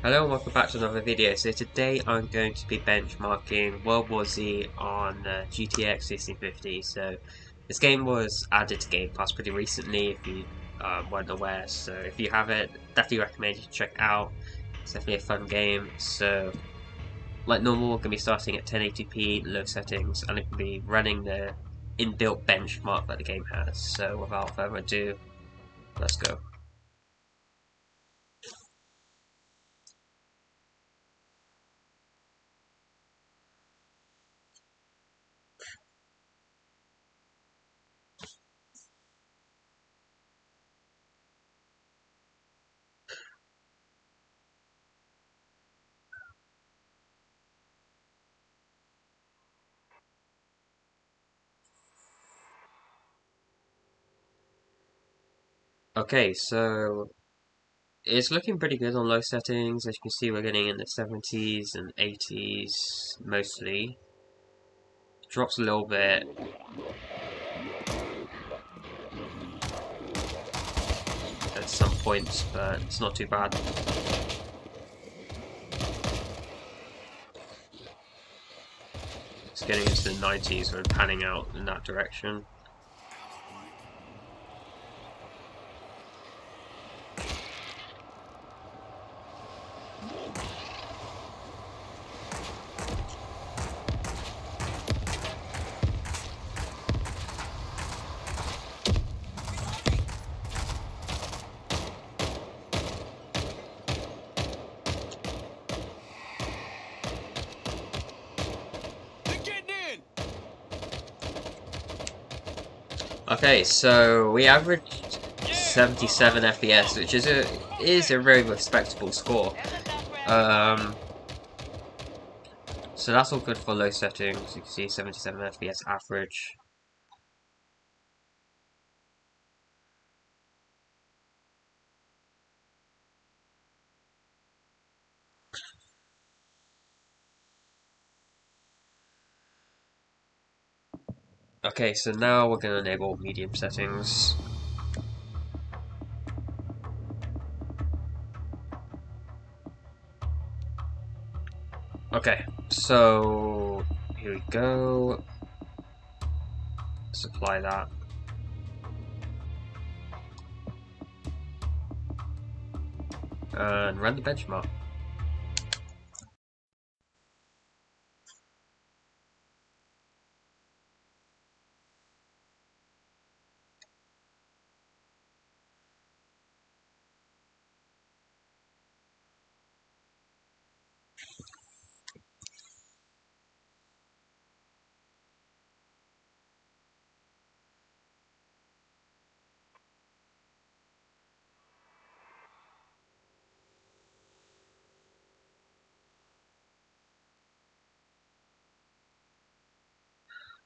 Hello and welcome back to another video. So today I'm going to be benchmarking World War Z on GTX 1650. So this game was added to Game Pass pretty recently if you weren't aware. So if you have it, definitely recommend you check it out. It's definitely a fun game. So like normal, we're going to be starting at 1080p, low settings, and it will be running the inbuilt benchmark that the game has. So without further ado, let's go. Okay, so it's looking pretty good on low settings. As you can see, we're getting in the 70s and 80s mostly. Drops a little bit. At some points, but it's not too bad. It's getting into the 90s, we're panning out in that direction. Okay, so we averaged 77 FPS, which is a very respectable score. So that's all good for low settings. You can see 77 FPS average. Okay, so now we're going to enable medium settings. Okay, so here we go. Let's apply that. And run the benchmark.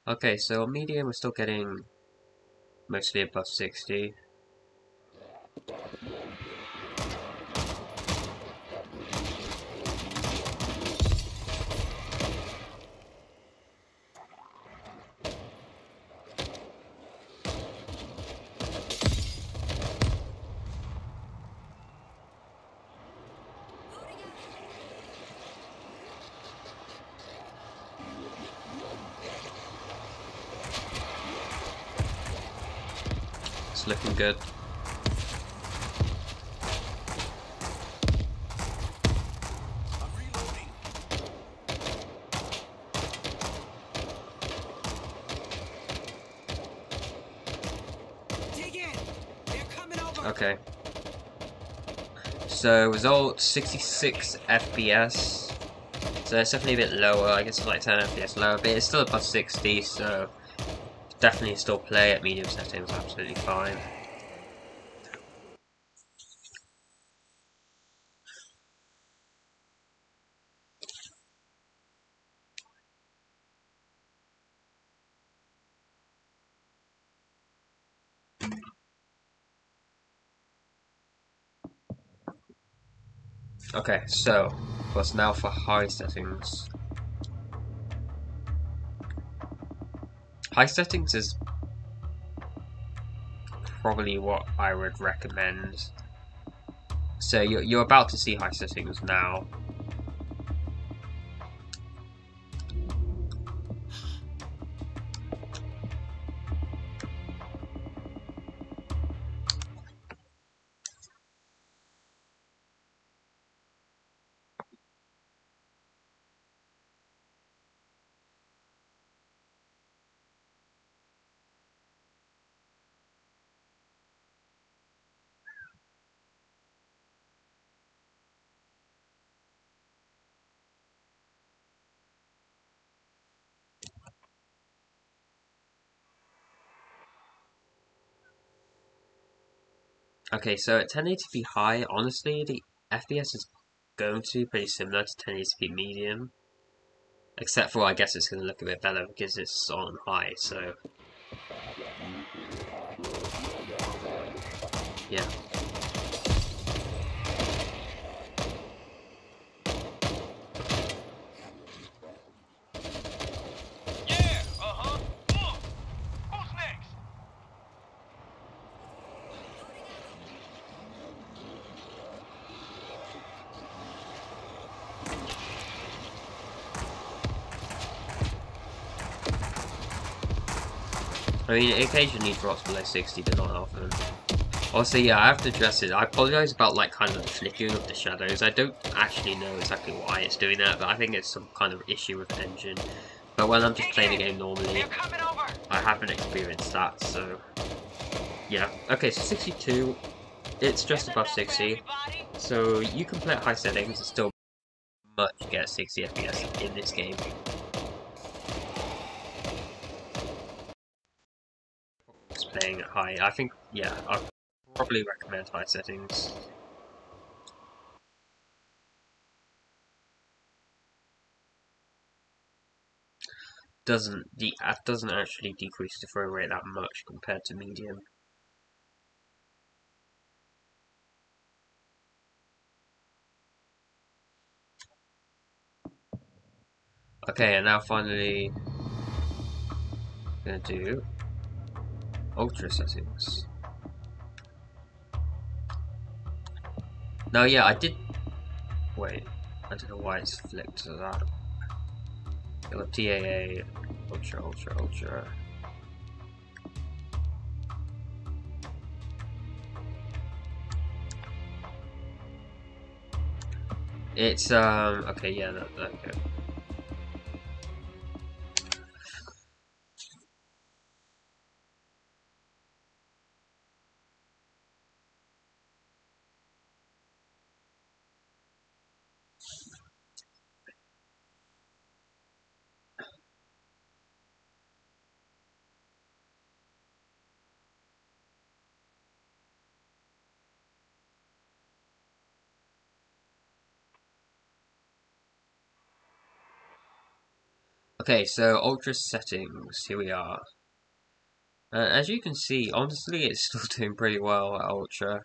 Okay, so on medium we're still getting mostly above 60. It's looking good. Okay. So result 66 FPS. So it's definitely a bit lower. I guess it's like 10 FPS lower, but it's still above 60. So definitely still play at medium settings. Absolutely fine. Okay, so what's now for high settings? High settings is probably what I would recommend. So you're about to see high settings now. Okay, so at 1080p high, honestly, the FPS is going to be pretty similar to 1080p medium. Except for, I guess it's going to look a bit better because it's on high, so... yeah. Who's next? I mean, it occasionally drops below 60, but not often. Also, yeah, I have to address it. I apologize about, like, kind of the flickering of the shadows. I don't actually know exactly why it's doing that, but I think it's some kind of issue with the engine. But when I'm just playing the game normally, I haven't experienced that, so... yeah. Okay, so 62, it's just above 60. So you can play at high settings and still much get 60 FPS in this game. Just playing at high. I think, yeah, I'd probably recommend high settings. The app doesn't actually decrease the frame rate that much compared to medium. Okay, and now finally gonna do ultra settings. Now, yeah, I did. Wait, I don't know why it's flipped to that. Got TAA, ultra. It's okay, yeah, okay. Okay, so ultra settings, here we are. As you can see, honestly, it's still doing pretty well at ultra.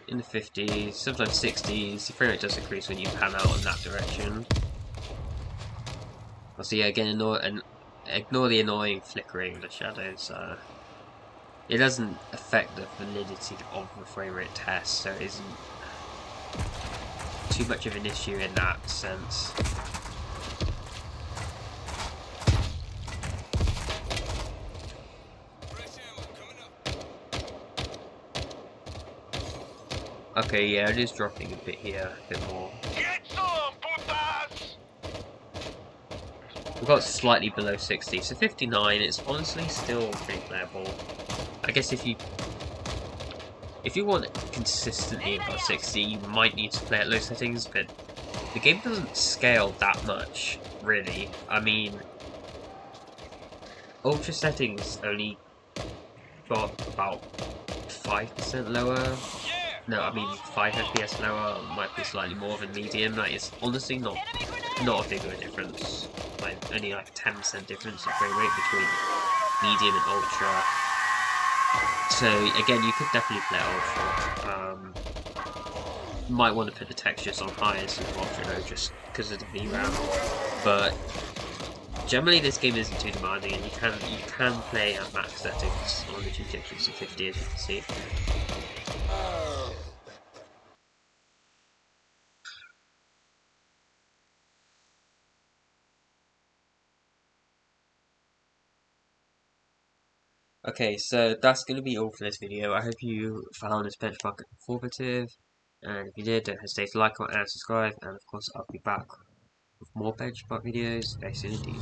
In the 50s, sometimes 60s. The frame rate does increase when you pan out in that direction. So yeah, again, ignore the annoying flickering of the shadows. It doesn't affect the validity of the frame rate test, so it isn't too much of an issue in that sense. Okay, yeah, it is dropping a bit here, a bit more. We've got slightly below 60, so 59 is honestly still pretty playable. I guess if you want consistently above 60, you might need to play at low settings, but the game doesn't scale that much, really. I mean, ultra settings only got about 5% lower. No, I mean 5 FPS lower, might be slightly more than medium. Like, it's honestly not a big of a difference. Like, only like 10% difference in frame rate between medium and ultra. So again, you could definitely play ultra. might want to put the textures on highest as well, you know, just because of the VRAM. But generally, this game isn't too demanding, and you can play at max settings on the GTX 50, as you can see. Okay, so that's going to be all for this video. I hope you found this benchmark informative, and if you did, don't hesitate to like, comment, and subscribe, and of course I'll be back with more benchmark videos very soon indeed.